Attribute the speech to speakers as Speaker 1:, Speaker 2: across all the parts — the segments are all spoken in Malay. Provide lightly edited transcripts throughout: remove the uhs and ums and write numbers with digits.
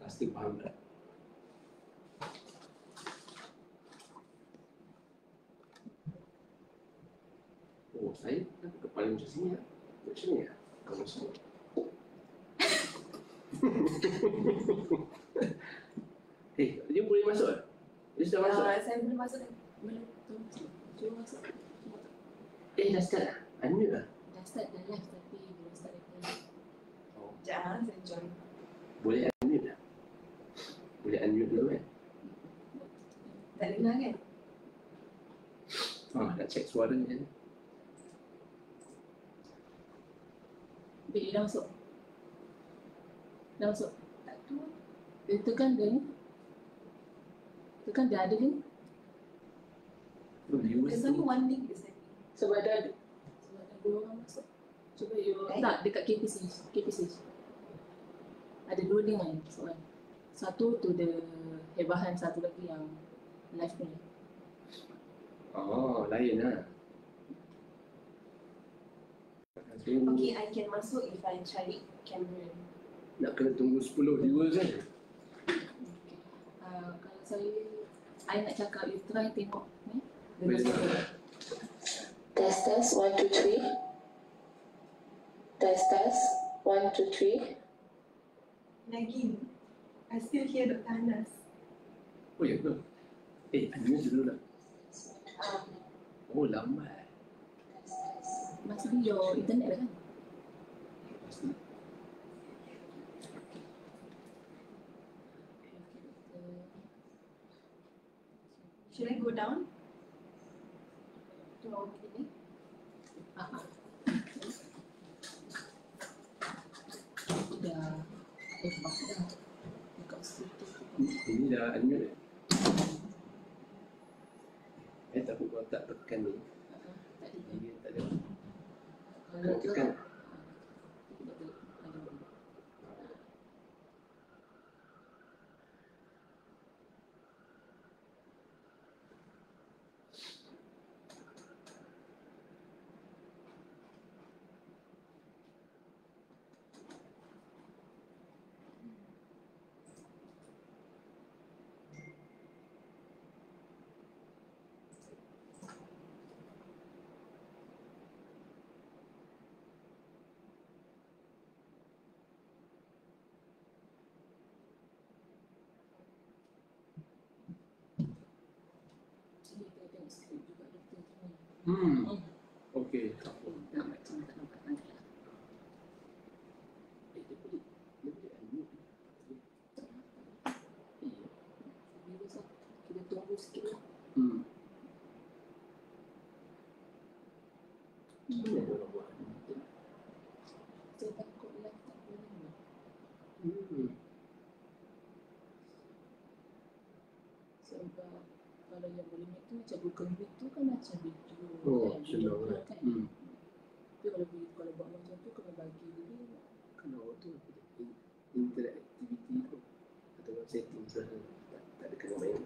Speaker 1: Pasti faham tak? Oh, saya kepala macam sini ya. Macam ni ya? Kalau semua. Dia boleh masuk tak? Dia sudah masuk?
Speaker 2: Saya boleh masuk kan? Boleh. Cuba masuk.
Speaker 1: Dah start lah? Unmute lah?
Speaker 2: Dah start dah live tapi belum start recording.
Speaker 3: Jangan saya join.
Speaker 1: Boleh unmute tak? Boleh unmute dulu kan?
Speaker 3: Tak dengar kan?
Speaker 1: Nak check suaranya ni.
Speaker 2: Dah masuk. Dah masuk. Tak tu. Dia tekan dia ni. Tekan dia ada ni.
Speaker 3: Kesannya one link je saya.
Speaker 2: Sebab ada 2 orang masuk. Cuba you tak dekat KPC. Ada 2 link kan soalan. Satu tu the hebahan, satu lagi yang live punya.
Speaker 1: Oh, lain lah.
Speaker 3: Okay, I can masuk if I cari camera.
Speaker 1: Nak kena tunggu 10 viewers kan?
Speaker 2: Okay. Kalau I nak cakap, you try tengok ni.
Speaker 1: Boleh tak?
Speaker 2: Test 1 2 3. Test 1 2 3.
Speaker 3: Lagi, I still hear Dr. Anas.
Speaker 1: Oh ya ke? Unmute dulu lah. Oh, lambat.
Speaker 2: Must be your internet lah kan?
Speaker 1: Pasti.
Speaker 3: Should I go down?
Speaker 2: Tu awak begini. Dah lepas dah. Dekat situ.
Speaker 1: Ini dah unmute dah. Takut kalau tak tekan ni.
Speaker 2: Tak ada.
Speaker 1: Dia tak ada.
Speaker 2: Kalau
Speaker 1: Tekan. Okey.
Speaker 2: Tak macam tak nampak lagi lah.
Speaker 1: Dia boleh unmute.
Speaker 2: Bila sah, kita tunggu sikit lah.
Speaker 1: Mana dia orang buat?
Speaker 2: Saya takut lah tak boleh. Sebab kalau yang boleh make tu macam Google Meet tu kan macam video.
Speaker 1: Oh, senang lah.
Speaker 2: Kan? Tapi kalau buat macam tu kena bagi dulu.
Speaker 1: Kalau tu interaktiviti tu atau setting tu tak ada kena main.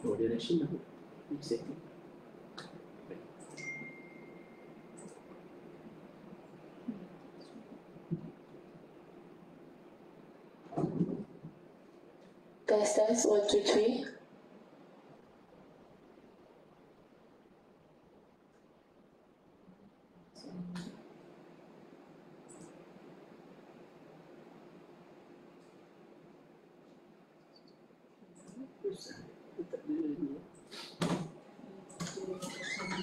Speaker 1: Oh, dia dah share lah. Ni setting.
Speaker 2: Test 1 2 3.
Speaker 1: Susah. Tak ada ni.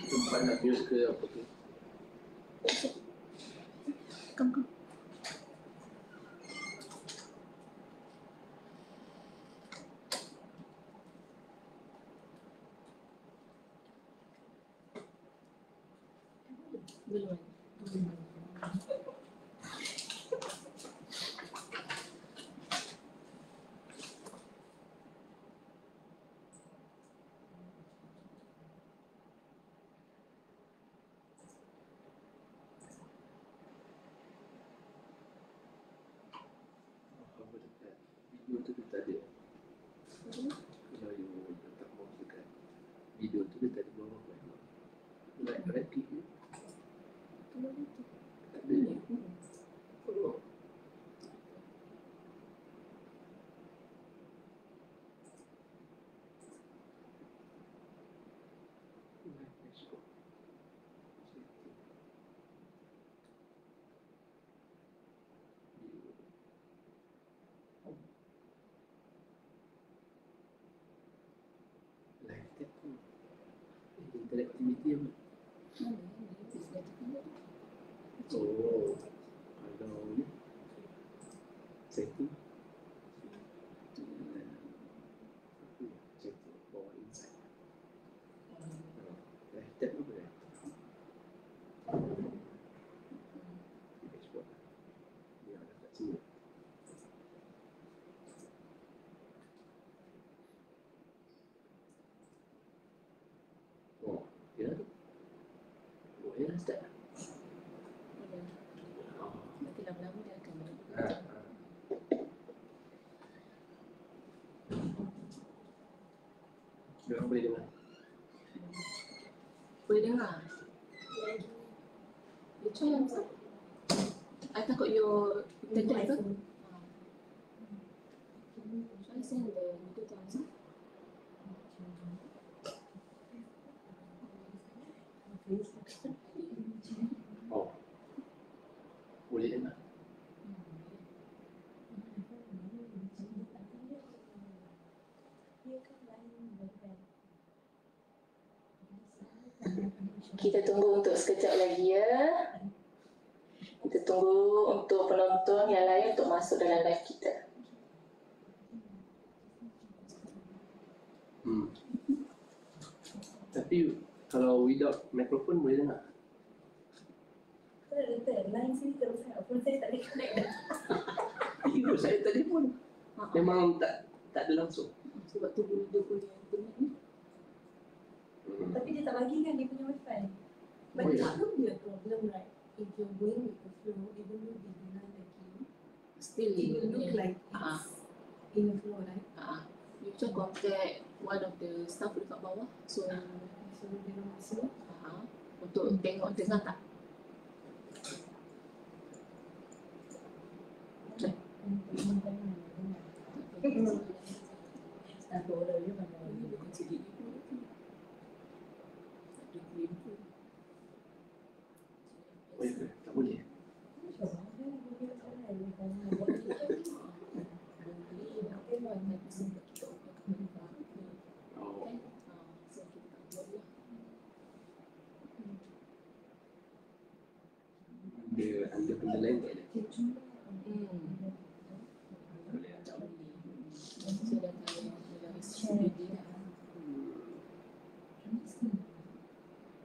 Speaker 1: Tempat nak mute ke apa ke?
Speaker 2: Come. Belum.
Speaker 1: aktiviti apa? Oh, kalau ni setting setting for insight. Dah apa dah? Dashboard. Dia ada kat sini. Oh, dia tu. Oh, dia dah start.
Speaker 2: Nanti lama-lama dia akan
Speaker 1: Dia orang boleh dengar.
Speaker 2: boleh dengar. You try answer. I takut your internet ke? Try send the video to answer.
Speaker 1: Oh, boleh dengar.
Speaker 2: Kita tunggu untuk sekejap lagi ya. Kita tunggu untuk penonton yang lain untuk masuk dalam live kita.
Speaker 1: Tapi kalau without mikrofon boleh dengar.
Speaker 3: Betul, line sini terus pun saya tak boleh connect.
Speaker 1: Ya, saya tadi pun memang tak ada langsung.
Speaker 2: Sebab tu dia punya internet ni.
Speaker 3: Tapi dia tak bagi kan dia punya wifi. But
Speaker 1: Oh,
Speaker 3: it's
Speaker 1: ya.
Speaker 3: not be a problem, right? If you're going with the flow, even though they deny the key,
Speaker 2: Still
Speaker 3: it will look like
Speaker 2: Ah.
Speaker 3: it's in the flow, right?
Speaker 2: You just contact one of the staff dekat bawah. So
Speaker 3: So dia orang masuk.
Speaker 2: untuk tengok dengar tak?
Speaker 3: Satu orang dia mana?
Speaker 2: Ini bukan CD ni pun. Ada green pun.
Speaker 1: Oh, ya, tak boleh. Oh, ada benda lain tak ada.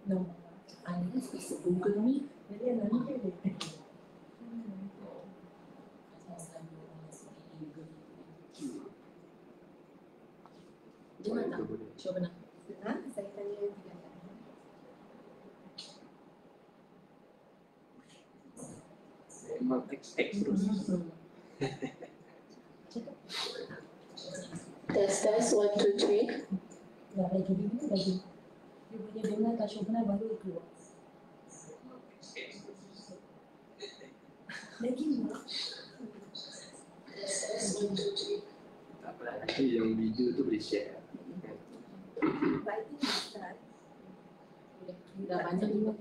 Speaker 3: No.
Speaker 2: Unless it's a Google Meet. Dengar tak? Cuba benar.
Speaker 3: Benar, saya tanya tiga kali.
Speaker 1: Memang XX terus.
Speaker 2: Test 1, 2, 3.
Speaker 3: Dah lagi dia lagi. Dia boleh dengar tak Syobana baru keluar. Lagi mak.
Speaker 1: Tak apa, nanti yang video tu boleh share.
Speaker 3: But I think it's start.
Speaker 2: Dah banyak juga.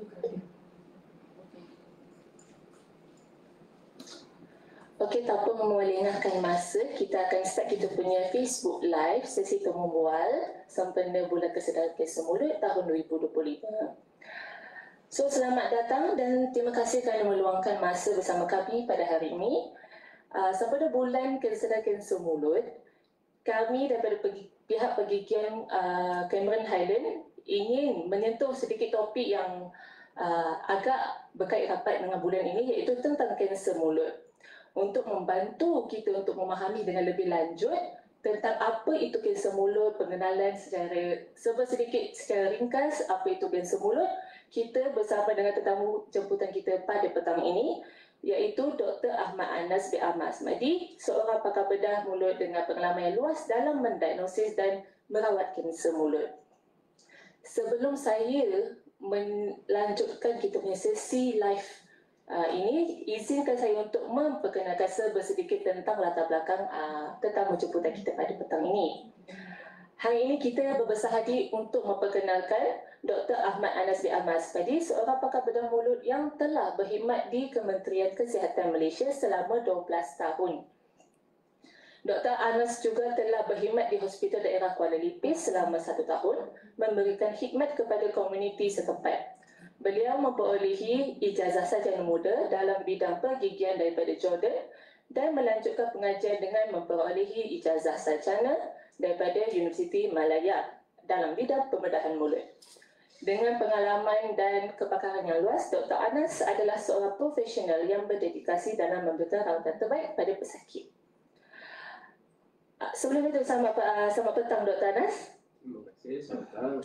Speaker 2: Okey, tanpa melengahkan masa, kita akan start kita punya Facebook Live sesi temu bual sempena Bulan Kesedaran Kanser Mulut tahun 2025. So, selamat datang dan terima kasih kerana meluangkan masa bersama kami pada hari ini. Sempena Bulan Kesedaran Kanser Mulut, kami daripada pihak Pergigian Cameron Highland ingin menyentuh sedikit topik yang agak berkait rapat dengan bulan ini, iaitu tentang kanser mulut. Untuk membantu kita untuk memahami dengan lebih lanjut tentang apa itu kanser mulut, pengenalan secara sedikit secara ringkas apa itu kanser mulut, kita bersama dengan tetamu jemputan kita pada petang ini, iaitu Dr. Ahmad Anas bin Ahmad Asmadi, seorang pakar bedah mulut dengan pengalaman yang luas dalam mendiagnosis dan merawat kanser mulut. Sebelum saya melanjutkan kita punya sesi live ini, izinkan saya untuk memperkenalkan sedikit tentang latar belakang tetamu jemputan kita pada petang ini. Hari ini kita berbesar hati untuk memperkenalkan Dr. Ahmad Anas bin Ahmad Asmadi, seorang pakar bedah mulut yang telah berkhidmat di Kementerian Kesihatan Malaysia selama 12 tahun. Dr. Anas juga telah berkhidmat di Hospital Daerah Kuala Lipis selama 1 tahun, memberikan khidmat kepada komuniti setempat. Beliau memperolehi ijazah sarjana muda dalam bidang pergigian daripada Jordan dan melanjutkan pengajian dengan memperolehi ijazah sarjana daripada Universiti Malaya dalam bidang pembedahan mulut. Dengan pengalaman dan kepakaran yang luas, Dr. Anas adalah seorang profesional yang berdedikasi dalam memberikan rawatan terbaik pada pesakit. Sebelum itu, selamat petang Dr. Anas.
Speaker 1: Terima kasih, selamat petang.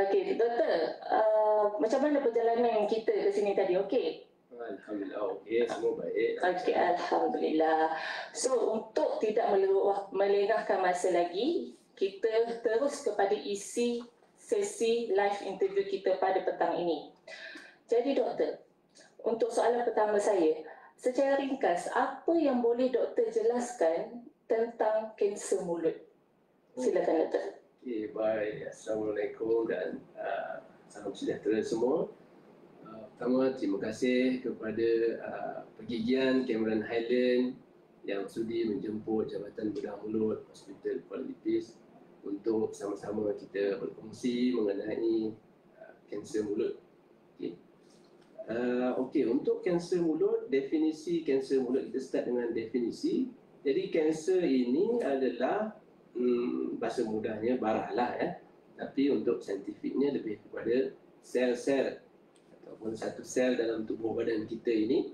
Speaker 2: Okey, Doktor, macam mana perjalanan kita ke sini tadi? Okey?
Speaker 1: Alhamdulillah, okey, semua baik.
Speaker 2: Okey, Alhamdulillah. So, untuk tidak melengahkan masa lagi, kita terus kepada isi sesi live interview kita pada petang ini. Jadi doktor, untuk soalan pertama saya, secara ringkas, apa yang boleh doktor jelaskan tentang kanser mulut? Silakan doktor.
Speaker 1: Okay, baik. Assalamualaikum dan salam sejahtera semua. Pertama, terima kasih kepada Pergigian Cameron Highland yang sudi menjemput Jabatan Bedah Mulut Hospital Kuala Lipis untuk sama-sama kita berkongsi mengenai kanser mulut. Okey, untuk kanser mulut, definisi kanser mulut, kita start dengan definisi. Jadi kanser ini adalah bahasa mudahnya barah lah ya. Tapi untuk saintifiknya lebih kepada sel-sel ataupun satu sel dalam tubuh badan kita ini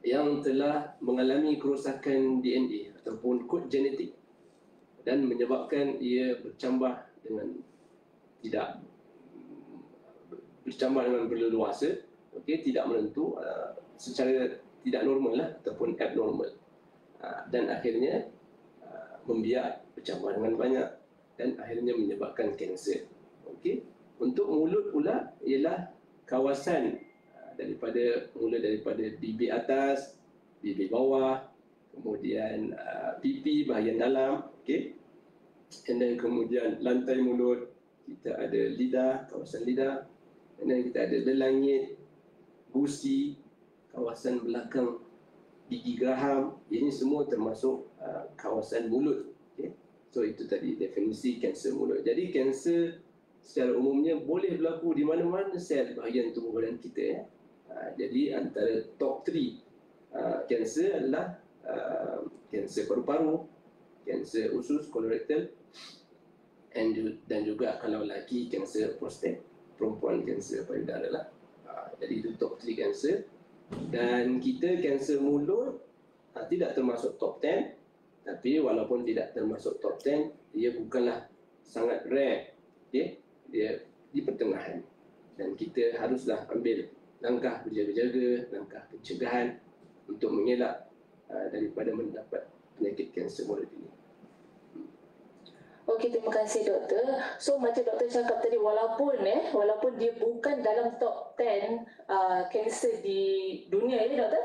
Speaker 1: yang telah mengalami kerosakan DNA ataupun kod genetik dan menyebabkan ia bercambah dengan berleluasa, okey, tidak menentu, secara tidak normal lah ataupun abnormal, dan akhirnya membiak, bercambah dengan banyak dan akhirnya menyebabkan kanser. Okey, untuk mulut pula ialah kawasan mula daripada bibir atas, bibir bawah, kemudian pipi bahagian dalam, okey, dan kemudian lantai mulut, kita ada lidah, kawasan lidah, dan kita ada lelangit, gusi, kawasan belakang gigi geraham. Ini semua termasuk kawasan mulut. Okay. So itu tadi definisi kanser mulut. Jadi kanser secara umumnya boleh berlaku di mana-mana sel bahagian tubuh badan kita ya. Jadi antara top 3 kanser adalah kanser paru-paru, kanser usus kolorektal, dan juga kalau lelaki kanser prostat, perempuan kanser payudara lah. Jadi itu top 3 kanser. Dan kita kanser mulut tidak termasuk top 10, tapi walaupun tidak termasuk top 10, dia bukanlah sangat rare, okay? Dia di pertengahan dan kita haruslah ambil langkah berjaga-jaga, langkah pencegahan untuk mengelak daripada mendapat penyakit kanser mulut ini.
Speaker 2: Okey, terima kasih doktor. So macam doktor cakap tadi, walaupun dia bukan dalam top 10 kanser di dunia ya doktor,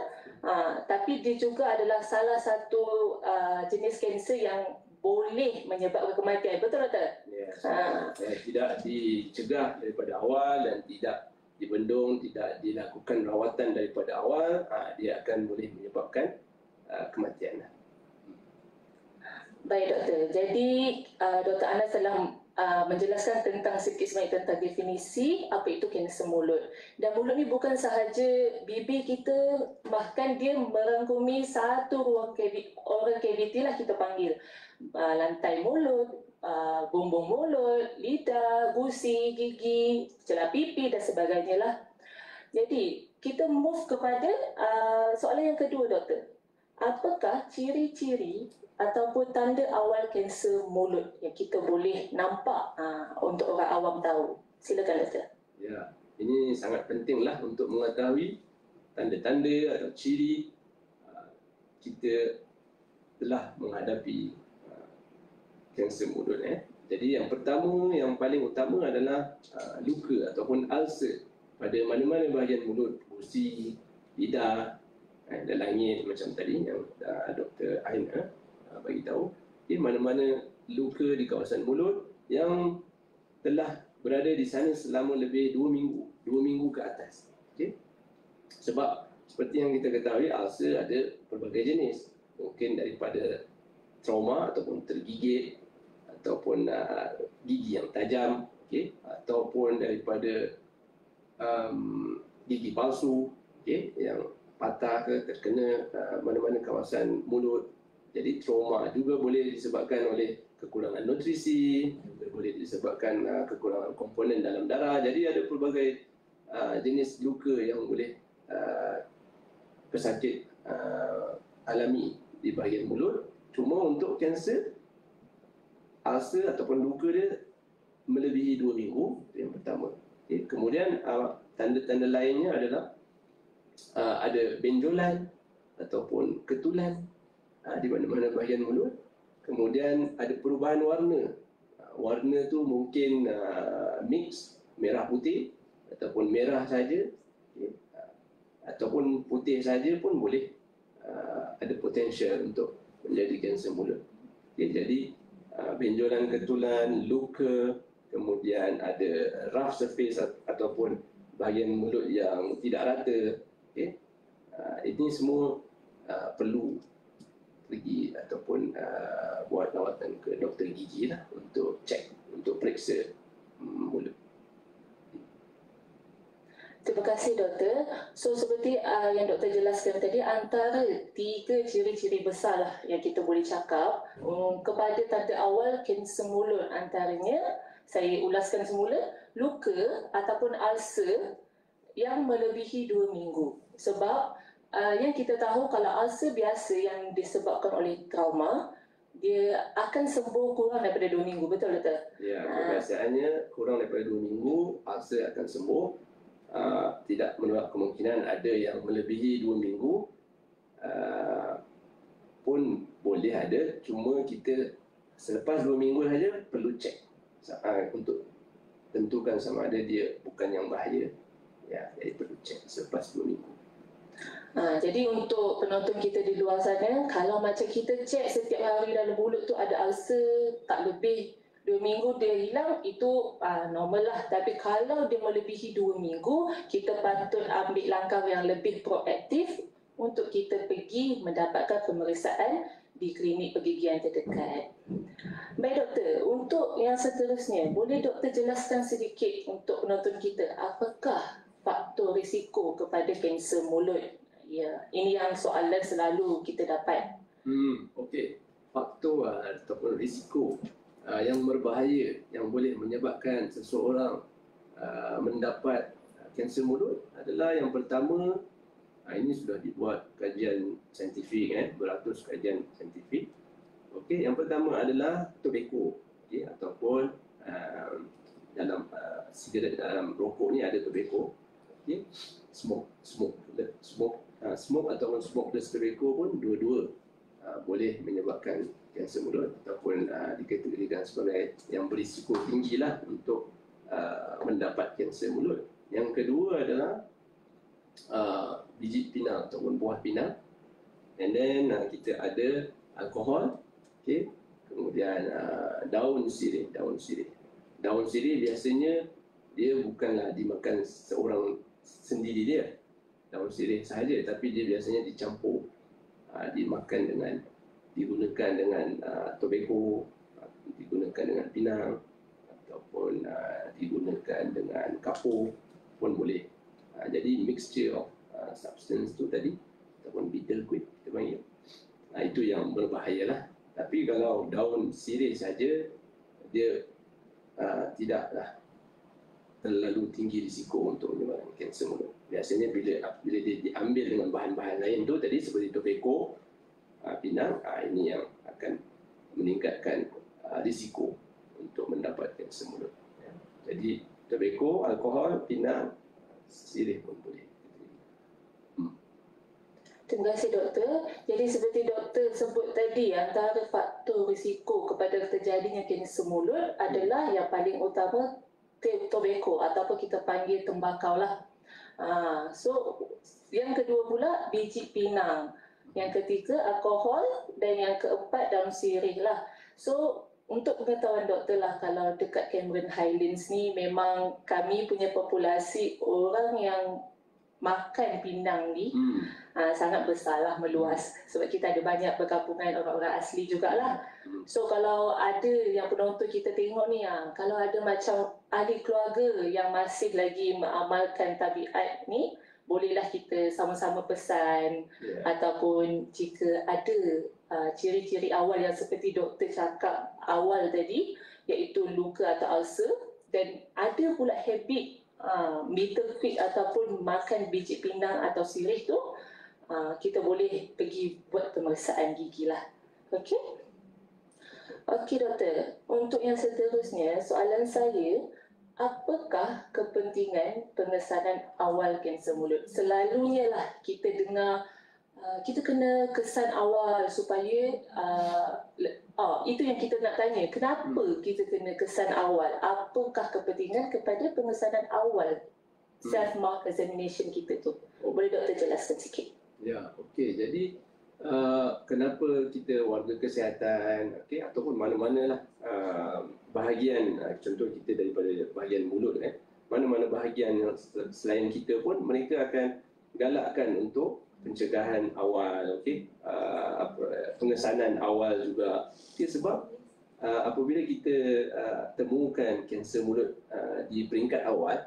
Speaker 2: tapi dia juga adalah salah satu jenis kanser yang boleh menyebabkan kematian. Betul doktor?
Speaker 1: Ya, tidak dicegah daripada awal dan tidak dibendung, tidak dilakukan rawatan daripada awal, dia akan boleh menyebabkan kematian.
Speaker 2: Baik doktor, jadi Dr. Anas telah menjelaskan tentang sikit sebanyak tentang definisi apa itu kanser mulut. Dan mulut ni bukan sahaja bibir kita, bahkan dia merangkumi satu ruang cavity lah kita panggil. Lantai mulut, bumbung mulut, lidah, gusi, gigi, celah pipi dan sebagainya lah. Jadi kita move kepada soalan yang kedua doktor. Apakah ciri-ciri ataupun tanda awal kanser mulut yang kita boleh nampak untuk orang awam tahu? Silakan doktor.
Speaker 1: Ya, ini sangat pentinglah untuk mengetahui tanda-tanda atau ciri kita telah menghadapi kanser mulut. Jadi yang pertama, yang paling utama adalah luka ataupun ulcer pada mana-mana bahagian mulut, gusi, lidah, dan langit macam tadi yang Dr. Aina bagi tahu. Mana-mana luka di kawasan mulut yang telah berada di sana selama lebih 2 minggu ke atas. Okay? Sebab seperti yang kita ketahui, ulcer ada pelbagai jenis. Mungkin daripada trauma ataupun tergigit ataupun gigi yang tajam, ataupun daripada gigi palsu, yang patah ke terkena mana-mana kawasan mulut. Jadi trauma juga boleh disebabkan oleh kekurangan nutrisi, juga boleh disebabkan kekurangan komponen dalam darah. Jadi ada pelbagai jenis luka yang boleh pesakit alami di bahagian mulut. Cuma untuk kanser, ulcer ataupun luka dia melebihi 2 minggu, itu yang pertama. Kemudian tanda-tanda lainnya adalah ada benjolan ataupun ketulan di mana-mana bahagian mulut. Kemudian ada perubahan warna. Warna tu mungkin mix, merah putih ataupun merah saja, ataupun putih saja pun boleh ada potensial untuk menjadi kanser mulut. Jadi benjolan, ketulan, luka, kemudian ada rough surface ataupun bahagian mulut yang tidak rata. Ini semua perlu pergi ataupun buat lawatan ke doktor gigi lah untuk cek, untuk periksa mulut.
Speaker 2: Terima kasih doktor. So seperti yang doktor jelaskan tadi, antara 3 ciri-ciri besar lah yang kita boleh cakap kepada tanda awal kanser mulut. Antaranya, saya ulaskan semula, luka ataupun ulcer yang melebihi 2 minggu. Sebab yang kita tahu kalau ulcer biasa yang disebabkan oleh trauma, dia akan sembuh kurang daripada 2 minggu, betul doktor?
Speaker 1: Ya, kebiasaannya kurang daripada 2 minggu ulcer akan sembuh. Tidak menolak kemungkinan ada yang melebihi 2 minggu pun boleh ada. Cuma kita selepas 2 minggu saja perlu cek untuk tentukan sama ada dia bukan yang bahaya. Ya, jadi perlu cek selepas 2 minggu.
Speaker 2: Jadi untuk penonton kita di luar sana, kalau macam kita cek setiap hari dalam mulut tu ada ulcer tak lebih 2 minggu dia hilang, itu normal lah. Tapi kalau dia melebihi 2 minggu, kita patut ambil langkah yang lebih proaktif untuk kita pergi mendapatkan pemeriksaan di klinik pergigian terdekat. Baik doktor, untuk yang seterusnya, boleh doktor jelaskan sedikit untuk penonton kita, apakah faktor risiko kepada kanser mulut? Ya, ini yang soalan selalu kita dapat.
Speaker 1: Okey. Faktor ataupun risiko yang berbahaya yang boleh menyebabkan seseorang mendapat kanser mulut adalah yang pertama, ini sudah dibuat kajian saintifik, beratus kajian saintifik. Okey, yang pertama adalah tobacco, ataupun dalam sigaret, dalam rokok ni ada tobacco. Smoke ataupun smokeless tobacco pun dua-dua boleh menyebabkan kanser mulut ataupun dikategorikan sebagai yang berisiko tinggi lah untuk mendapat kanser mulut. Yang kedua adalah biji pinang ataupun buah pinang, and then kita ada alkohol, kemudian daun sirih. Daun sirih biasanya dia bukanlah dimakan seorang sendiri dia, daun sirih sahaja, tapi dia biasanya dicampur, digunakan dengan tobacco, digunakan dengan pinang, ataupun digunakan dengan kapur pun boleh. Jadi mixture of substance tu tadi, ataupun bitter quid kita panggil, itu yang berbahayalah. Tapi kalau daun sirih saja, dia tidaklah terlalu tinggi risiko untuk menyebabkan kanser mulut. Biasanya bila dia diambil dengan bahan-bahan lain tu tadi, seperti tobacco, pinang, ini yang akan meningkatkan risiko untuk mendapat kanser mulut. Jadi tobacco, alkohol, pinang, sirih pun boleh.
Speaker 2: Terima kasih doktor. Jadi seperti doktor sebut tadi, antara faktor risiko kepada terjadinya kanser mulut adalah yang paling utama tobacco ataupun kita panggil tembakau lah. So yang kedua pula biji pinang, yang ketiga alkohol, dan yang keempat daun sirih lah. So untuk pengetahuan doktor lah, kalau dekat Cameron Highlands ni memang kami punya populasi orang yang makan pindang ni
Speaker 1: Hmm.
Speaker 2: sangat besarlah, meluas. Sebab kita ada banyak perkampungan orang-orang asli jugalah. So kalau ada yang penonton kita tengok ni, kalau ada macam ahli keluarga yang masih lagi mengamalkan tabiat ni, bolehlah kita sama-sama pesan. Ataupun jika ada ciri-ciri awal yang seperti doktor cakap awal tadi, iaitu luka atau ulcer, dan ada pula habit meter feed ataupun makan biji pindang atau sirih tu, kita boleh pergi buat pemeriksaan gigi lah. Okey? Okey doktor, untuk yang seterusnya, soalan saya, apakah kepentingan pengesanan awal kanser mulut? Selalunya lah kita dengar, kita kena kesan awal supaya itu yang kita nak tanya, kenapa kita kena kesan awal? Apakah kepentingan kepada pengesanan awal self mouth examination kita tu? Boleh doktor jelaskan sikit?
Speaker 1: Ya, okey. Jadi kenapa kita warga kesihatan, okey, ataupun mana-manalah bahagian, contoh kita daripada bahagian mulut kan, mana-mana bahagian yang selain kita pun mereka akan galakkan untuk pencegahan awal, okey, pengesanan awal juga. Okay, sebab apabila kita temukan kanser mulut di peringkat awal,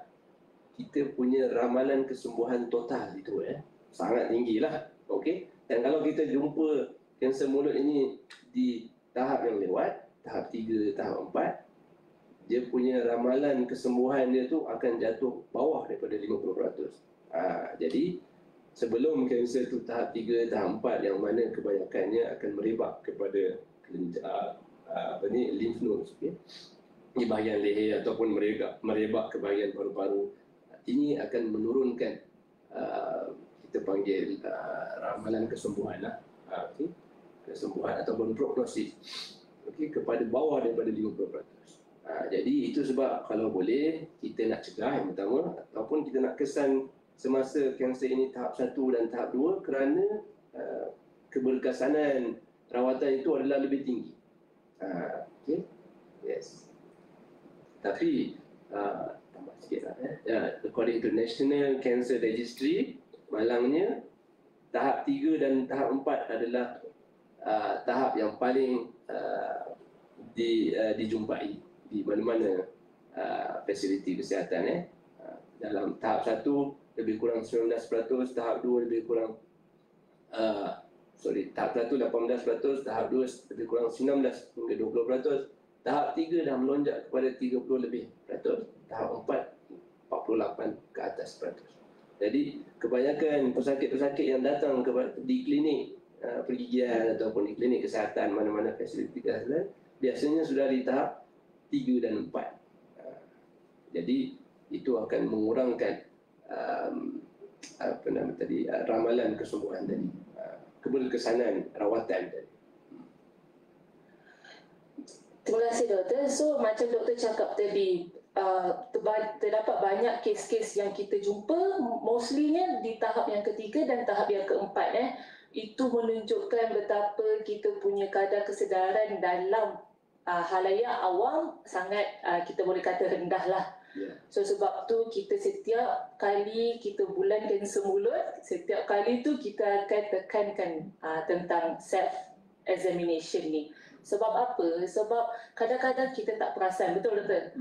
Speaker 1: kita punya ramalan kesembuhan total itu sangat tinggilah, okey. Dan kalau kita jumpa kanser mulut ini di tahap yang lewat, tahap 3, tahap 4, dia punya ramalan kesembuhan dia tu akan jatuh bawah daripada 50%. Jadi sebelum kanser tu tahap 3, tahap 4 yang mana kebanyakannya akan merebak kepada lymph nodes, okay, di bahagian leher ataupun merebak ke bahagian paru-paru, ini akan menurunkan kita panggil ramalan kesembuhan okay, kesembuhan ataupun prognosis, okay, kepada bawah daripada 50%. Jadi itu sebab kalau boleh kita nak cegah yang pertama, ataupun kita nak kesan semasa kanser ini tahap 1 dan tahap 2, kerana keberkesanan rawatan itu adalah lebih tinggi. Okay. Yes. Tapi tambah sikit lah. According to National Cancer Registry, malangnya tahap 3 dan tahap 4 adalah tahap yang paling dijumpai di mana-mana fasiliti kesihatan. Dalam tahap 1 lebih kurang 19%, tahap 2 lebih kurang tahap 1 18%, tahap 2 lebih kurang 19 hingga 20%, tahap 3 dah melonjak kepada 30 lebih peratus, tahap 4 48 ke atas peratus. Jadi kebanyakan pesakit-pesakit yang datang di klinik pergigian ataupun di klinik kesihatan, mana-mana fasiliti kesihatan, biasanya sudah di tahap 3 dan 4. Jadi itu akan mengurangkan ramalan kesembuhan tadi, keberkesanan rawatan tadi.
Speaker 2: Terima kasih doktor. So macam doktor cakap tadi, terdapat banyak kes-kes yang kita jumpa, mostlynya di tahap yang ketiga dan tahap yang keempat. Itu menunjukkan betapa kita punya kadar kesedaran dalam halayak awam sangat, kita boleh kata rendah lah. So sebab tu kita setiap kali kita bulan kanser mulut, setiap kali tu kita akan tekankan tentang self examination ni. Sebab apa? Sebab kadang-kadang kita tak perasan, betul doktor?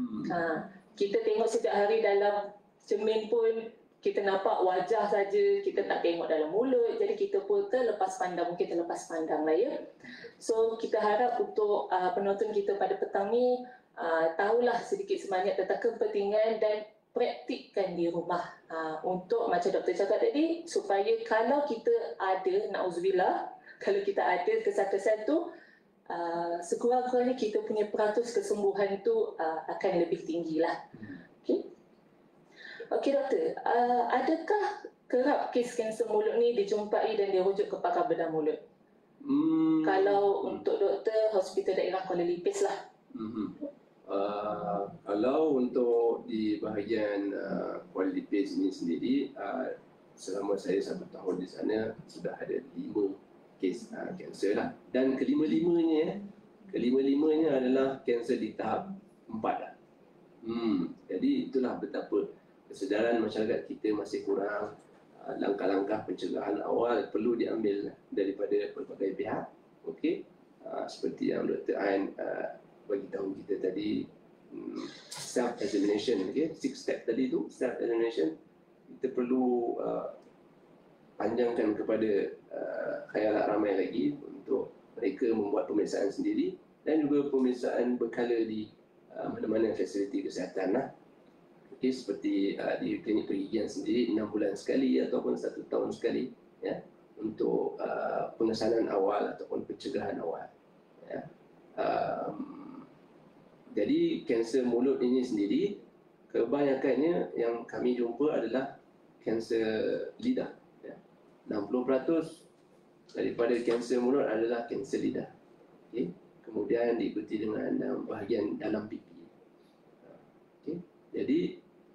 Speaker 2: Kita tengok setiap hari dalam cermin pun kita nampak wajah saja, kita tak tengok dalam mulut, jadi kita pun terlepas pandang, mungkin terlepas pandang lah ya. So kita harap untuk penonton kita pada petang ni tahulah sedikit sebanyak tentang kepentingan dan praktikkan di rumah untuk macam doktor cakap tadi, supaya kalau kita ada, na'udzubillah, kalau kita ada kesan-kesan tu, sekurang-kurangnya kita punya peratus kesembuhan tu akan lebih tinggi lah. Okey doktor, adakah kerap kes kanser mulut ni dijumpai dan dirujuk ke pakar bedah mulut? Kalau untuk doktor, hospital daerah Kuala Lipis lah.
Speaker 1: Kalau untuk di bahagian Kuala Lipis ini sendiri, selama saya 1 tahun di sana, sudah ada 5 kes kanser lah. Dan kelima-limanya adalah kanser di tahap 4 lah. Jadi itulah betapa kesedaran masyarakat kita masih kurang. langkah-langkah pencegahan awal perlu diambil daripada pelbagai pihak. Okey, seperti yang Dr. Ain bagi tahu kita tadi, self examination. Okey, 6 step tadi tu self examination kita perlu panjangkan kepada khayalat ramai lagi untuk mereka membuat pemeriksaan sendiri dan juga pemeriksaan berkala di mana-mana fasiliti kesihatan lah. Okay, seperti di klinik pergigian sendiri 6 bulan sekali ataupun 1 tahun sekali, ya, untuk pengesanan awal ataupun pencegahan awal, ya. Jadi kanser mulut ini sendiri kebanyakannya yang kami jumpa adalah kanser lidah, ya. 60% daripada kanser mulut adalah kanser lidah. Okay. Kemudian diikuti dengan bahagian dalam pipi. Okay. Jadi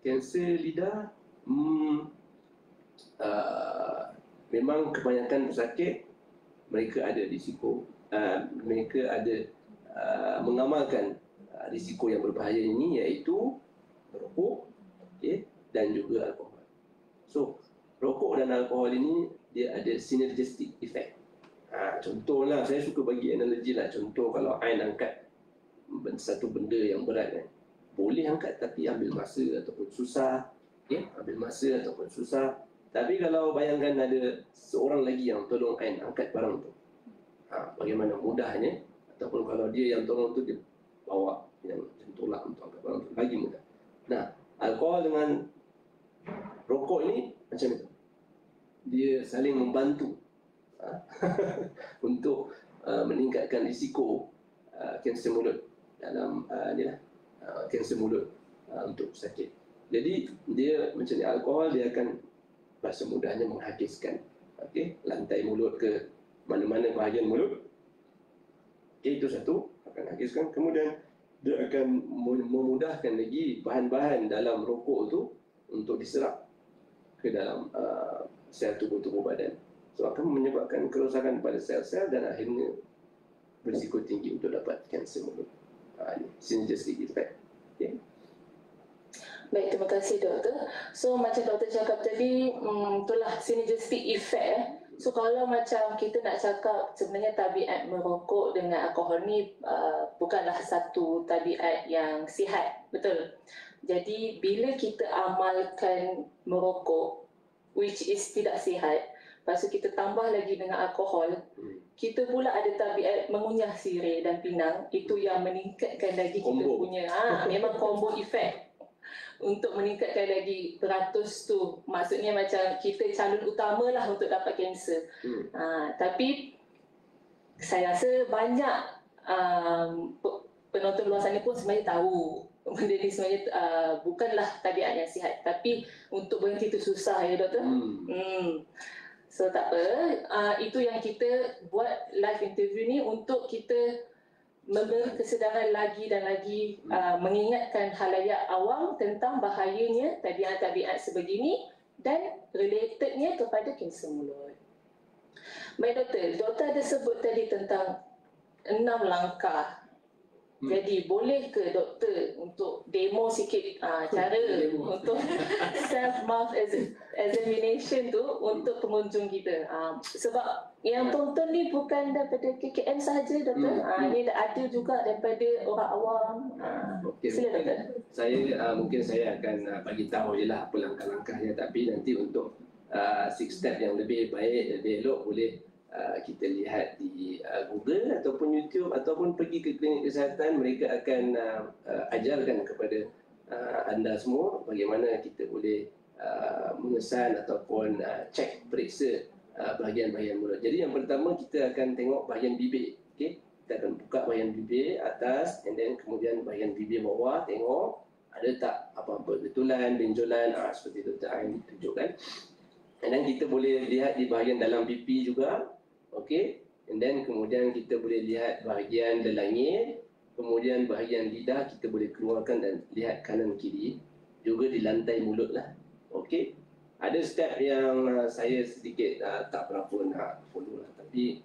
Speaker 1: kanser lidah memang kebanyakan pesakit mereka ada risiko, mereka ada mengamalkan risiko yang berbahaya ini, iaitu merokok, okay, dan juga alkohol. So rokok dan alkohol ini dia ada synergistic effect. Contohlah, saya suka bagi analogi lah. Contoh, kalau Ain angkat satu benda yang berat kan, boleh angkat tapi ambil masa ataupun susah, okay? Ambil masa ataupun susah. Tapi kalau bayangkan ada seorang lagi yang tolong Ain angkat barang tu, bagaimana mudahnya. Ataupun kalau dia yang tolong tu, dia bawa yang tolak untuk angkat barang tu, lagi mudah. Nah, alkohol dengan rokok ini macam itu, dia saling membantu untuk meningkatkan risiko kanser mulut dalam kanser mulut untuk pesakit. Jadi dia macam ni, alkohol dia akan bahasa mudahnya menghakiskan, okey, lantai mulut ke mana-mana bahagian mulut. Okey, itu satu, akan hakiskan. Kemudian dia akan memudahkan lagi bahan-bahan dalam rokok tu untuk diserap ke dalam sel tubuh badan. So akan menyebabkan kerosakan pada sel-sel dan akhirnya berisiko tinggi untuk dapat kanser mulut. Ini synergistic effect. Okay.
Speaker 2: Baik, terima kasih doktor. So macam doktor cakap tadi, itulah synergistic effect. So kalau macam kita nak cakap sebenarnya tabiat merokok dengan alkohol ni bukanlah satu tabiat yang sihat, betul? Jadi bila kita amalkan merokok, which is tidak sihat, lepas tu kita tambah lagi dengan alkohol, kita pula ada tabiat mengunyah sirih dan pinang, itu yang meningkatkan lagi kita punya, memang combo effect untuk meningkatkan lagi beratus tu. Maksudnya macam kita calon utama lah untuk dapat kanser. Tapi saya rasa banyak penonton luar sana pun sebenarnya tahu benda ni sebenarnya bukanlah tabiat yang sihat, tapi untuk berhenti tu susah, ya doktor. So tak apa, itu yang kita buat live interview ni untuk kita memberi kesedaran lagi dan lagi, mengingatkan khalayak awam tentang bahayanya tabiat-tabiat sebegini dan relatednya kepada kanser mulut. Baik doktor ada sebut tadi tentang 6 langkah. Jadi boleh ke doktor untuk demo sikit cara untuk self mouth examination tu untuk pengunjung kita? Sebab yang tonton ni bukan daripada KKM sahaja doktor, ini ada juga daripada orang awam. Sila doktor.
Speaker 1: Mungkin saya akan bagi tahu je lah apa langkah-langkahnya, tapi nanti untuk 6 step yang lebih baik, lebih elok, boleh kita lihat di Google ataupun YouTube ataupun pergi ke klinik kesihatan. Mereka akan ajarkan kepada anda semua bagaimana kita boleh mengesan ataupun cek, periksa bahagian-bahagian mulut. Jadi yang pertama kita akan tengok bahagian bibir. Okay? Kita akan buka bahagian bibir atas, and then kemudian bahagian bibir bawah, tengok ada tak apa-apa betulan, benjolan, seperti Dr. Ain tunjukkan. And then kita boleh lihat di bahagian dalam pipi juga. Okey, and then kemudian kita boleh lihat bahagian delangir, kemudian bahagian lidah kita boleh keluarkan dan lihat kanan kiri, juga di lantai mulut lah. Okey, ada step yang saya sedikit tak berapa nak follow lah, tapi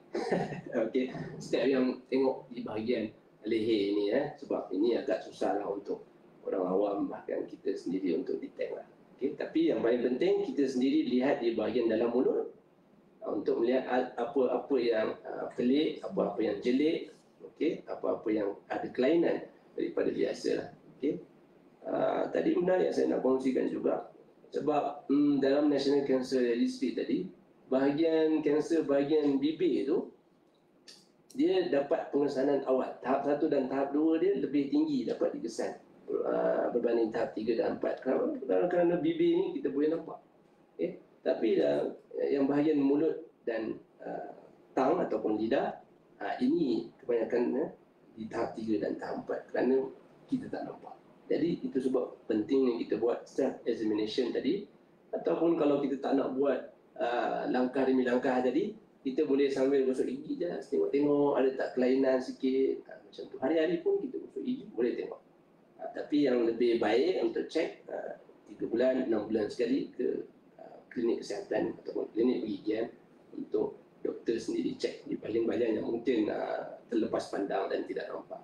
Speaker 1: okey, step yang tengok di bahagian leher ni, sebab ini agak susah lah untuk orang awam, bahkan kita sendiri untuk detect lah. Okey, tapi yang paling penting kita sendiri lihat di bahagian dalam mulut untuk melihat apa-apa yang pelik, apa-apa yang jelek, okey, apa-apa yang ada kelainan daripada biasa lah. Okey. Tadi benda yang saya nak kongsikan juga, sebab dalam National Cancer Registry tadi, bahagian kanser bahagian bibir tu dia dapat pengesanan awal. Tahap 1 dan tahap 2 dia lebih tinggi dapat dikesan berbanding tahap 3 dan 4. Kerana bibir ni kita boleh nampak. Okay? Tapi yang bahagian mulut dan tang ataupun lidah, ini kebanyakan di tahap 3 dan tahap 4 kerana kita tak nampak. Jadi itu sebab pentingnya kita buat self-examination tadi, ataupun kalau kita tak nak buat langkah demi langkah tadi, kita boleh sambil gosok gigi je, tengok-tengok ada tak kelainan sikit, macam tu. Hari-hari pun kita gosok gigi, boleh tengok. Tapi yang lebih baik untuk cek 3 bulan, 6 bulan sekali ke klinik kesihatan ataupun klinik pergigian untuk doktor sendiri cek di bahagian-bahagian yang mungkin terlepas pandang dan tidak nampak.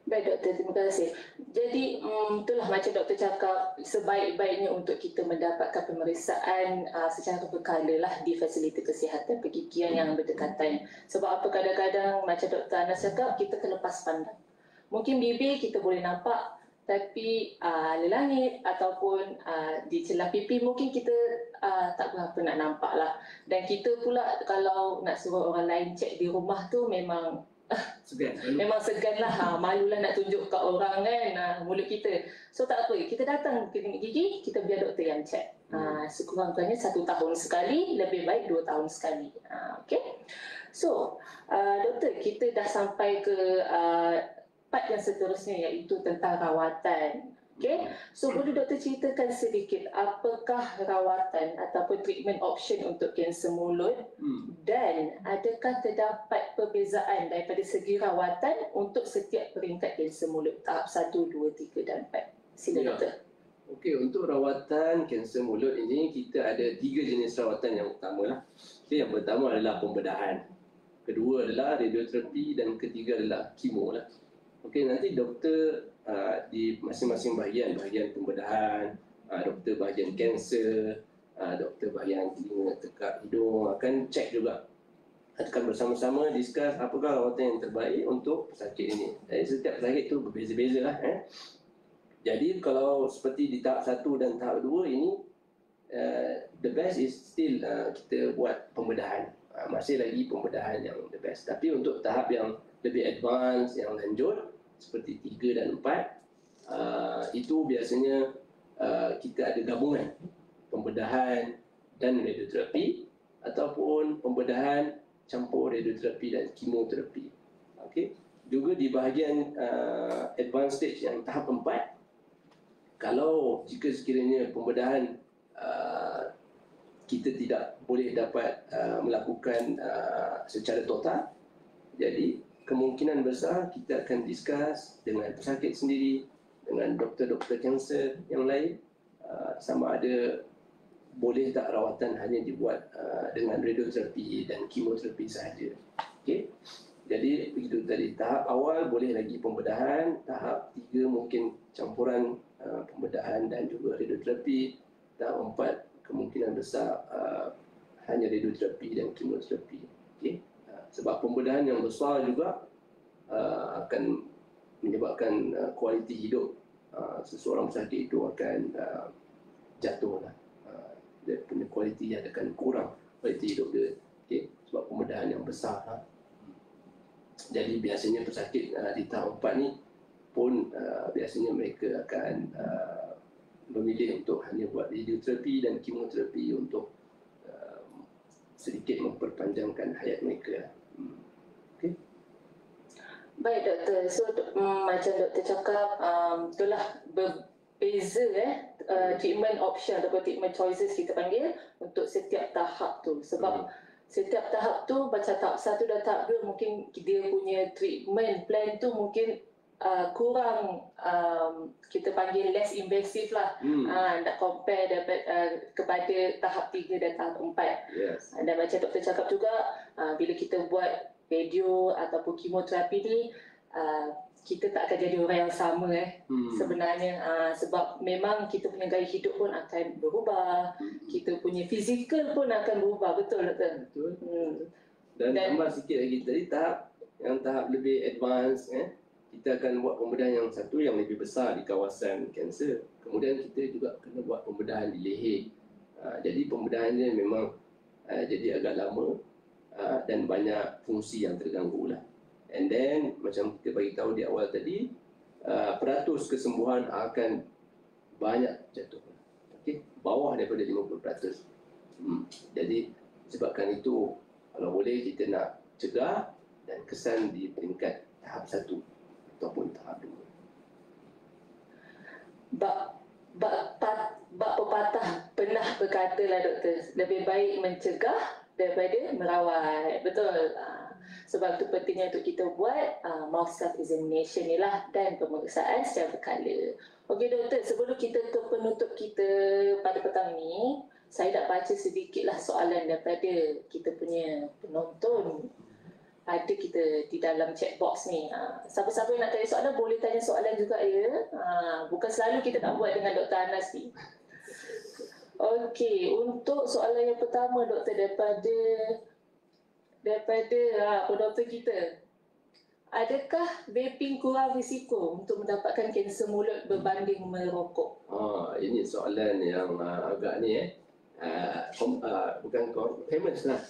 Speaker 2: Baik doktor, terima kasih. Jadi itulah macam doktor cakap, sebaik-baiknya untuk kita mendapatkan pemeriksaan secara berkala lah di fasiliti kesihatan pergigian yang berdekatan. Sebab apa, kadang-kadang macam doktor Anas cakap, kita terlepas pandang. Mungkin bibir kita boleh nampak, tapi langit ataupun di celah pipi mungkin kita tak berapa nak nampak lah. Dan kita pula kalau nak suruh orang lain cek di rumah tu memang memang segan lah, malulah nak tunjuk kat orang kan mulut kita. So tak apa, kita datang ke klinik gigi, kita biar doktor yang cek. Sekurang-kurangnya 1 tahun sekali, lebih baik 2 tahun sekali. Okay. So doktor, kita dah sampai ke part yang seterusnya, iaitu tentang rawatan. Okay. So boleh doktor ceritakan sedikit apakah rawatan ataupun treatment option untuk kanser mulut, dan adakah terdapat perbezaan daripada segi rawatan untuk setiap peringkat kanser mulut, tahap 1, 2, 3 dan 4. Sila doktor.
Speaker 1: Okey, untuk rawatan kanser mulut ini kita ada 3 jenis rawatan yang utama lah. Okay, yang pertama adalah pembedahan, kedua adalah radioterapi, dan ketiga adalah kemo lah. Okey, nanti doktor di masing-masing bahagian pembedahan, doktor bahagian kanser, doktor bahagian telinga, tekak, hidung akan cek juga, akan bersama-sama discuss apakah rawatan yang terbaik untuk pesakit ini. Jadi setiap pesakit tu berbeza-beza lah. Jadi kalau seperti di tahap 1 dan tahap 2 ini, the best is still kita buat pembedahan. Masih lagi pembedahan yang the best. Tapi untuk tahap yang lebih advance, yang lanjut seperti 3 dan 4, itu biasanya kita ada gabungan pembedahan dan radioterapi, ataupun pembedahan campur radioterapi dan kemoterapi. Okay. Juga di bahagian advanced stage yang tahap 4, kalau jika sekiranya pembedahan kita tidak boleh dapat melakukan secara total, jadi kemungkinan besar kita akan discuss dengan pesakit sendiri, dengan doktor-doktor kanser yang lain, sama ada boleh tak rawatan hanya dibuat dengan radioterapi dan kemoterapi sahaja. Okay. Jadi begitu tadi, tahap awal boleh lagi pembedahan, tahap 3 mungkin campuran pembedahan dan juga radioterapi, tahap 4 kemungkinan besar hanya radioterapi dan kemoterapi. Okay. Sebab pembedahan yang besar juga akan menyebabkan kualiti hidup seseorang pesakit itu akan jatuh lah. Dia punya kualiti akan kurang, kualiti hidup dia. Okay. Sebab pembedahan yang besar lah. Jadi biasanya pesakit di tahap 4 ni pun biasanya mereka akan memilih untuk hanya buat radioterapi dan kemoterapi untuk sedikit memperpanjangkan hayat mereka. Okay.
Speaker 2: Baik doktor, so macam doktor cakap, itulah berbeza treatment option ataupun treatment choices kita panggil untuk setiap tahap tu. Sebab setiap tahap tu, macam tahap 1 dan tahap 2 mungkin dia punya treatment plan tu mungkin kurang, kita panggil less invasive lah. Nak compare kepada tahap 3 dan tahap 4.
Speaker 1: Yes.
Speaker 2: Dan macam doktor cakap juga, bila kita buat radio ataupun kemoterapi ni,
Speaker 4: kita tak akan jadi orang yang sama sebenarnya, sebab memang kita punya gaya hidup pun akan berubah, kita punya fizikal pun akan berubah, betul doktor?
Speaker 1: Betul. Dan tambah sikit lagi tadi tahap lebih advance, kita akan buat pembedahan yang satu yang lebih besar di kawasan kanser. Kemudian kita juga kena buat pembedahan di leher. Jadi pembedahannya memang jadi agak lama dan banyak fungsi yang terganggu lah. And then macam kita bagi tahu di awal tadi, peratus kesembuhan akan banyak jatuh. Okey, bawah daripada 50%. Jadi sebabkan itu kalau boleh kita nak cegah dan kesan di peringkat tahap 1 ataupun tahap 2.
Speaker 4: Bak pepatah pernah berkata lah doktor, lebih baik mencegah daripada merawat, betul? Sebab itu pentingnya untuk kita buat mouth self-examination ni lah dan pemeriksaan secara berkala. Okey doktor, sebelum kita ke penutup kita pada petang ni, saya nak baca sedikitlah soalan daripada kita punya penonton. Ada kita di dalam chat box ni. Siapa-siapa yang nak tanya soalan boleh tanya soalan juga ya. Bukan selalu kita nak buat dengan Dr. Anas ni. Okey, untuk soalan yang pertama doktor daripada pendoktor kita. Adakah vaping kurang risiko untuk mendapatkan kanser mulut berbanding merokok?
Speaker 1: Ini soalan yang agak ni bukan famous lah.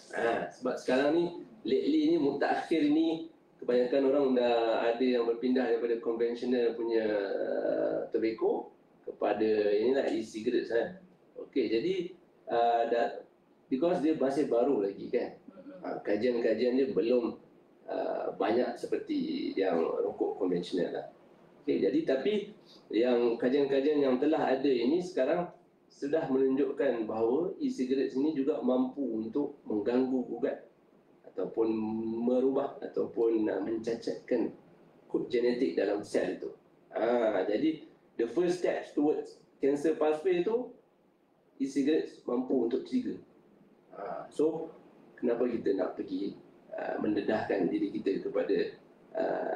Speaker 1: Sebab sekarang ni lately ni mutakhir ni kebanyakan orang dah ada yang berpindah daripada konvensional punya tobacco kepada inilah e-cigarettes Okey, jadi because dia masih baru lagi kan. Kajian-kajian dia belum banyak seperti yang rokok konvensional lah. Okay, jadi tapi yang kajian-kajian yang telah ada ini sekarang sudah menunjukkan bahawa e-cigarettes ini juga mampu untuk mengganggu ugat ataupun merubah ataupun mencacatkan kod genetik dalam sel itu. Jadi the first steps towards cancer pathway itu e-cigarettes mampu untuk trigger. So kenapa kita nak pergi mendedahkan diri kita kepada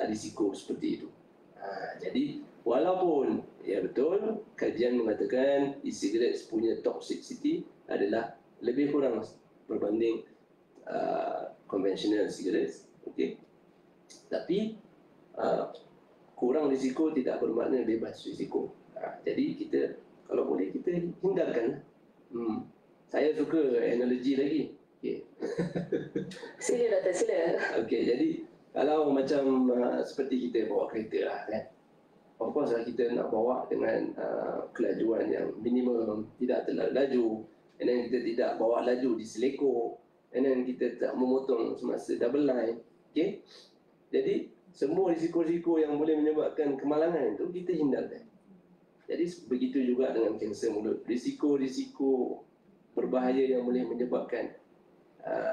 Speaker 1: risiko seperti itu. Jadi walaupun ya betul kajian mengatakan e-cigarettes punya toxicity adalah lebih kurang berbanding conventional cigarettes, okey. Tapi kurang risiko tidak bermakna bebas risiko. Jadi kita kalau boleh kita hindarkan. Saya suka analogi lagi. Okay.
Speaker 4: Sila doktor, sila.
Speaker 1: Okey, jadi kalau macam seperti kita bawa kereta lah kan. Of course lah kita nak bawa dengan kelajuan yang minimum, tidak terlalu laju. And then kita tidak bawa laju di seleko. And then kita tak memotong semasa double line. Okey. Jadi semua risiko-risiko yang boleh menyebabkan kemalangan itu kita hindarkan. Jadi begitu juga dengan kanser mulut. Risiko-risiko berbahaya yang boleh menyebabkan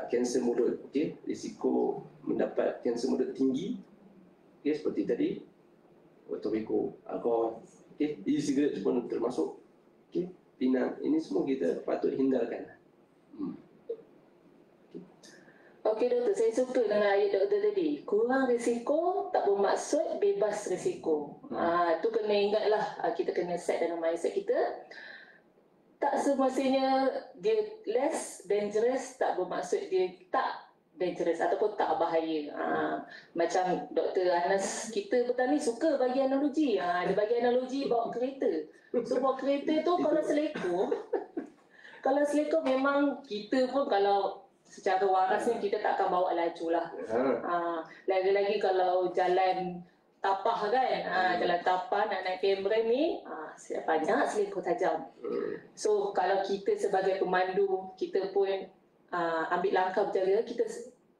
Speaker 1: kanser mulut, okey, risiko mendapat kanser mulut tinggi, okey, seperti tadi, tobacco, alkohol, okey, e-cigarette pun termasuk, okey, pinang, ini semua kita patut hindarkan.
Speaker 4: Okey doktor, saya suka dengan ayat doktor tadi. Kurang risiko tak bermaksud bebas risiko. Tu kena ingatlah, kita kena set dalam mindset kita. Tak semestinya dia less dangerous tak bermaksud dia tak dangerous ataupun tak bahaya. Macam Dr. Anas kita petang ni suka bagi analogi. Dia bagi analogi bawa kereta. So bawa kereta tu kalau seleko memang kita pun kalau secara waras ni kita tak akan bawa laju lah. Lagi-lagi kalau jalan tapah kan, jalan tapah nak naik kamera ni banyak seleko tajam. So kalau kita sebagai pemandu, kita pun ambil langkah berjaya, kita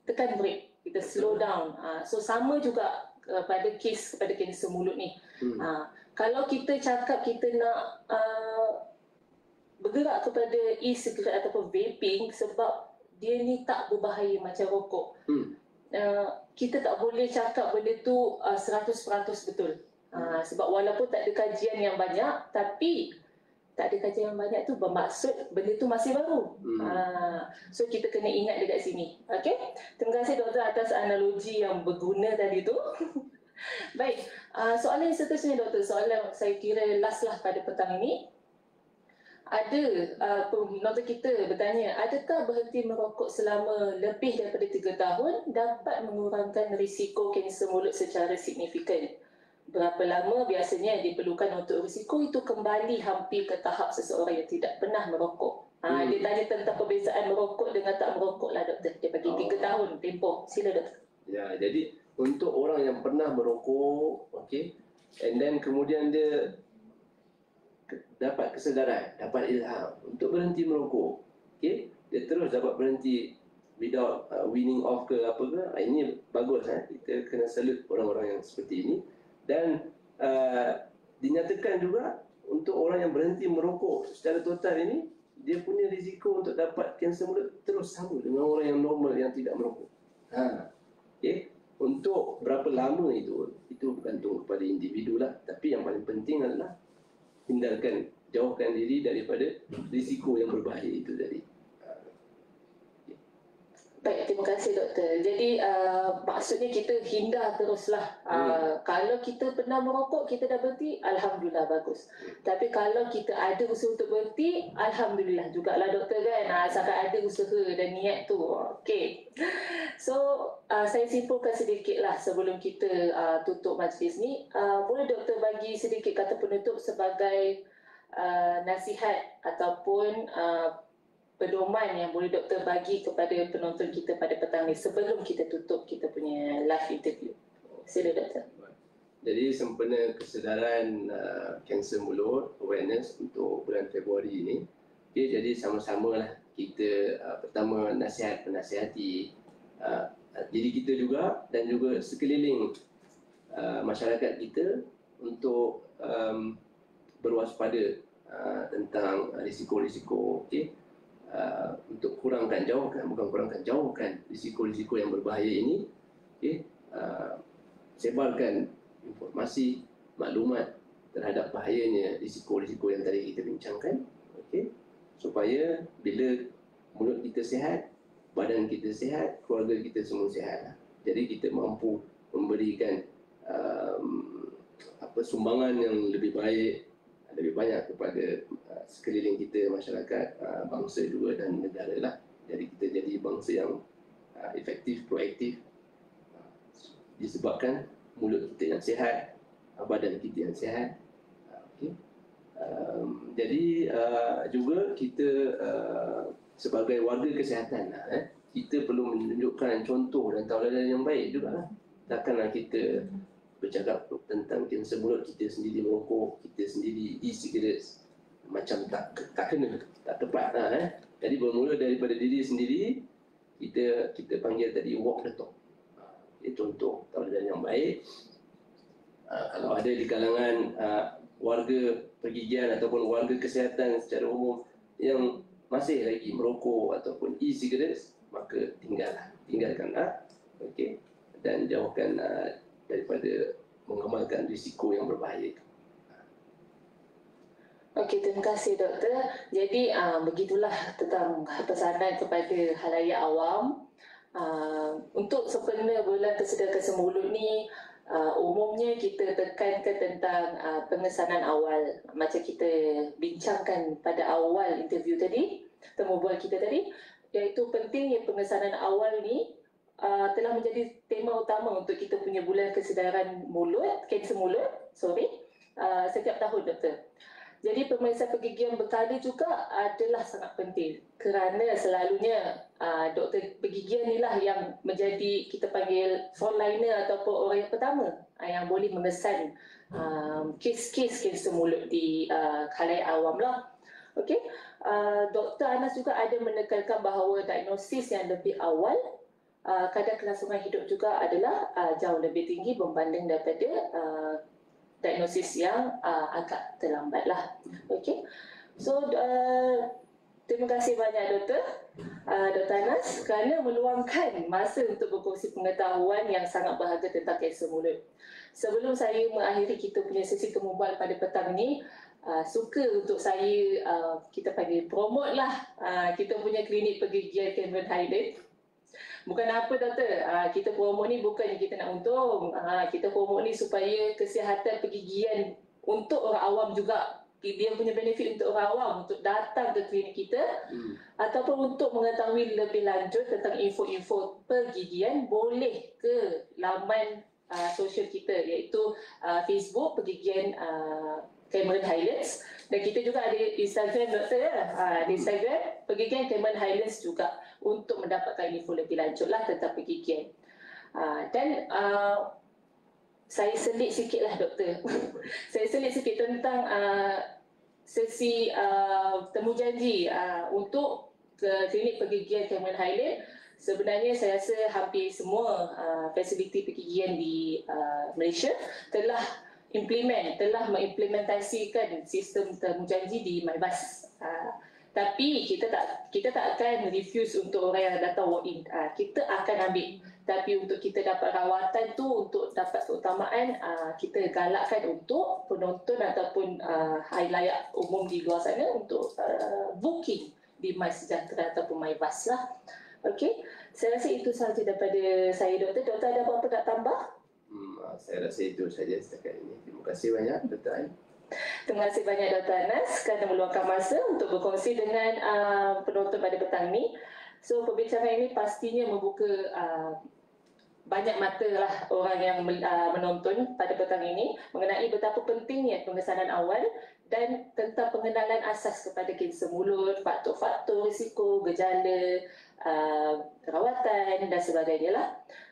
Speaker 4: tekan brake, kita slow down. So sama juga pada kes kepada kanser mulut ni. Kalau kita cakap kita nak bergerak kepada e-cigarette ataupun vaping sebab dia ni tak berbahaya macam rokok, kita tak boleh cakap benda tu 100% betul. Sebab walaupun tak ada kajian yang banyak, tapi tak ada kajian yang banyak tu bermaksud benda tu masih baru. So kita kena ingat dekat sini. Okay? Terima kasih doktor atas analogi yang berguna tadi tu. Baik, soalan yang seterusnya doktor, soalan saya kira last lah pada petang ini. Ada penonton kita bertanya, adakah berhenti merokok selama lebih daripada 3 tahun dapat mengurangkan risiko kanser mulut secara signifikan? Berapa lama biasanya diperlukan untuk risiko itu kembali hampir ke tahap seseorang yang tidak pernah merokok? Dia tanya tentang perbezaan merokok dengan tak merokok lah doktor. Dia bagi 3 tahun tempoh. Sila doktor.
Speaker 1: Ya, jadi untuk orang yang pernah merokok, okey, and then kemudian dia dapat kesedaran, dapat ilham untuk berhenti merokok, okey, dia terus dapat berhenti without weaning off ke apa ke, ini bagus. Kita kena salute orang-orang yang seperti ini. Dan dinyatakan juga untuk orang yang berhenti merokok secara total ini, dia punya risiko untuk dapat kanser mulut terus sama dengan orang yang normal yang tidak merokok. Okay. Untuk berapa lama itu bergantung kepada individu lah. Tapi yang paling penting adalah jauhkan diri daripada risiko yang berbahaya itu tadi.
Speaker 4: Baik, terima kasih doktor. Jadi maksudnya kita hindar teruslah. Kalau kita pernah merokok, kita dah berhenti, Alhamdulillah bagus. Tapi kalau kita ada usaha untuk berhenti, Alhamdulillah jugalah doktor kan. Asalkan ada usaha dan niat tu. Okey. So, saya simpulkan sedikitlah sebelum kita tutup majlis ni. Boleh doktor bagi sedikit kata penutup sebagai nasihat ataupun pedoman yang boleh doktor bagi kepada penonton kita pada petang ni sebelum kita tutup kita punya live interview. Sila doktor.
Speaker 1: Jadi sempena kesedaran kanser mulut awareness untuk bulan Februari ini, okay, jadi sama-sama lah kita pertama menasihati diri kita juga dan juga sekeliling masyarakat kita untuk berwaspada tentang risiko-risiko, okay? Untuk jauhkan risiko-risiko yang berbahaya ini, okay? Sebarkan informasi, maklumat terhadap bahayanya risiko-risiko yang tadi kita bincangkan, okay? Supaya bila mulut kita sihat, badan kita sihat, keluarga kita semua sihat. Jadi kita mampu memberikan sumbangan yang lebih banyak kepada sekeliling kita, masyarakat, bangsa juga dan negara lah. Jadi kita jadi bangsa yang efektif, proaktif, disebabkan mulut kita yang sihat, badan kita yang sihat. Okay. Jadi juga kita sebagai warga kesihatan, kita perlu menunjukkan contoh dan tauladan yang baik juga lah. Takkanlah kita bercakap tentang kanser mulut, kita sendiri merokok, kita sendiri e-cigarette, macam tak kena, tak tepat lah. Jadi bermula daripada diri sendiri, kita panggil tadi walk the talk. Itu contoh tauladan yang baik. Kalau ada di kalangan warga pergigian ataupun warga kesihatan secara umum yang masih lagi merokok ataupun e-cigarette, maka tinggalkanlah, okey, dan jauhkan daripada mengamalkan risiko yang berbahaya itu.
Speaker 4: Okey, terima kasih doktor. Jadi begitulah tentang pesanan kepada khalayak awam. Untuk sempena bulan kesedaran kanser mulut ni, umumnya kita tekankan tentang pengesanan awal. Macam kita bincangkan pada awal interview tadi, temu bual kita tadi, iaitu pentingnya pengesanan awal ni telah menjadi tema utama untuk kita punya bulan kesedaran mulut, kanser mulut, setiap tahun doktor. Jadi pemeriksaan pergigian berkala juga adalah sangat penting kerana selalunya doktor pergigian inilah yang menjadi kita panggil frontliner ataupun orang yang pertama yang boleh mengesan kes-kes kanser mulut di khalayak awam lah. Okey, Dr. Anas juga ada menekankan bahawa diagnosis yang lebih awal kadar kelangsungan hidup juga adalah jauh lebih tinggi berbanding daripada diagnosis yang agak terlambat lah. Okay. So terima kasih banyak Dr. Anas kerana meluangkan masa untuk berkongsi pengetahuan yang sangat berharga tentang kanser mulut. Sebelum saya mengakhiri kita punya sesi temu bual pada petang ni, suka untuk saya kita panggil promote lah kita punya klinik pergigian Cameron Highland. Bukan apa doktor, kita promote ni bukannya kita nak untung. Kita promote ni supaya kesihatan pergigian untuk orang awam juga. Dia punya benefit untuk orang awam untuk datang ke klinik kita ataupun untuk mengetahui lebih lanjut tentang info-info pergigian, boleh ke laman sosial kita iaitu Facebook Pergigian Cameron Highlands, dan kita juga ada Instagram doktor ya. Di Instagram Pergigian Cameron Highlands juga untuk mendapatkan info lebih lanjut lah tentang pergigian. Dan saya selit sikit lah doktor. Saya selit sikit tentang sesi temu janji untuk ke klinik pergigian Cameron Highlands. Sebenarnya saya rasa hampir semua fasiliti pergigian di Malaysia telah mengimplementasikan sistem temu janji di MyBus. Tapi kita tak akan refuse untuk orang yang datang walk in. Kita akan ambil. Tapi untuk kita dapat rawatan tu, untuk dapat keutamaan, kita galakkan untuk penonton ataupun halayak umum di luar sana untuk booking di MySejahtera ataupun MyBus lah. Okey, saya rasa itu sahaja daripada saya doktor. Doktor ada apa-apa nak tambah?
Speaker 1: Saya rasa itu saja setakat ini. Terima kasih banyak Dr. An.
Speaker 4: Terima kasih banyak Dr. Anas kerana meluangkan masa untuk berkongsi dengan penonton pada petang ini. So perbincangan ini pastinya membuka banyak mata lah orang yang menonton pada petang ini mengenai betapa pentingnya pengesanan awal dan tentang pengenalan asas kepada kanser mulut, faktor-faktor risiko, gejala, rawatan dan sebagainya lah.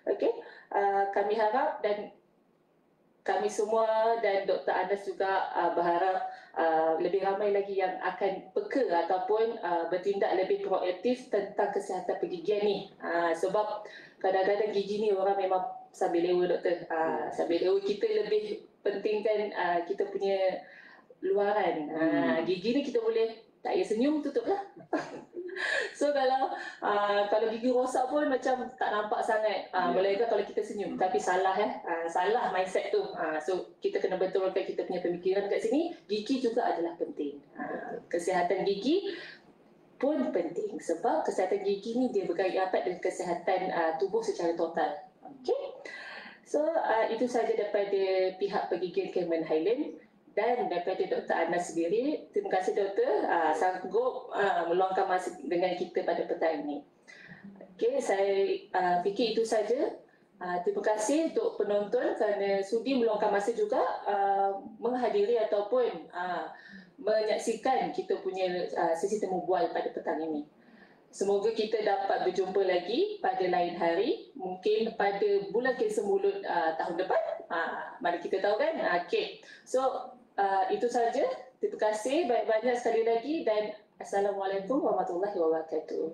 Speaker 4: Okey, kami harap dan kami semua dan Dr. Anas juga berharap lebih ramai lagi yang akan peka ataupun bertindak lebih proaktif tentang kesihatan pergigian ni. Sebab kadang-kadang gigi ni orang memang sambil lewa doktor. Sambil lewa kita lebih pentingkan kita punya luaran. Gigi ni kita boleh tak payah senyum, tutup lah. So kalau gigi rosak pun macam tak nampak sangat, melainkan kalau kita senyum. Tapi salah salah mindset tu. So kita kena betulkan kita punya pemikiran kat sini. Gigi juga adalah penting. Kesihatan gigi pun penting sebab kesihatan gigi ni dia berkait rapat dengan kesihatan tubuh secara total. Okey. So itu sahaja daripada pihak pergigian Cameron Highlands. Dan daripada Dr. Anas sendiri, terima kasih doktor sanggup meluangkan masa dengan kita pada petang ini. Okey, saya fikir itu saja. Terima kasih untuk penonton kerana sudi meluangkan masa juga menghadiri ataupun menyaksikan kita punya sesi temu bual pada petang ini. Semoga kita dapat berjumpa lagi pada lain hari, mungkin pada bulan kanser mulut tahun depan. Mana kita tahu kan? Okey. So itu saja. Terima kasih banyak-banyak sekali lagi dan Assalamualaikum warahmatullahi wabarakatuh.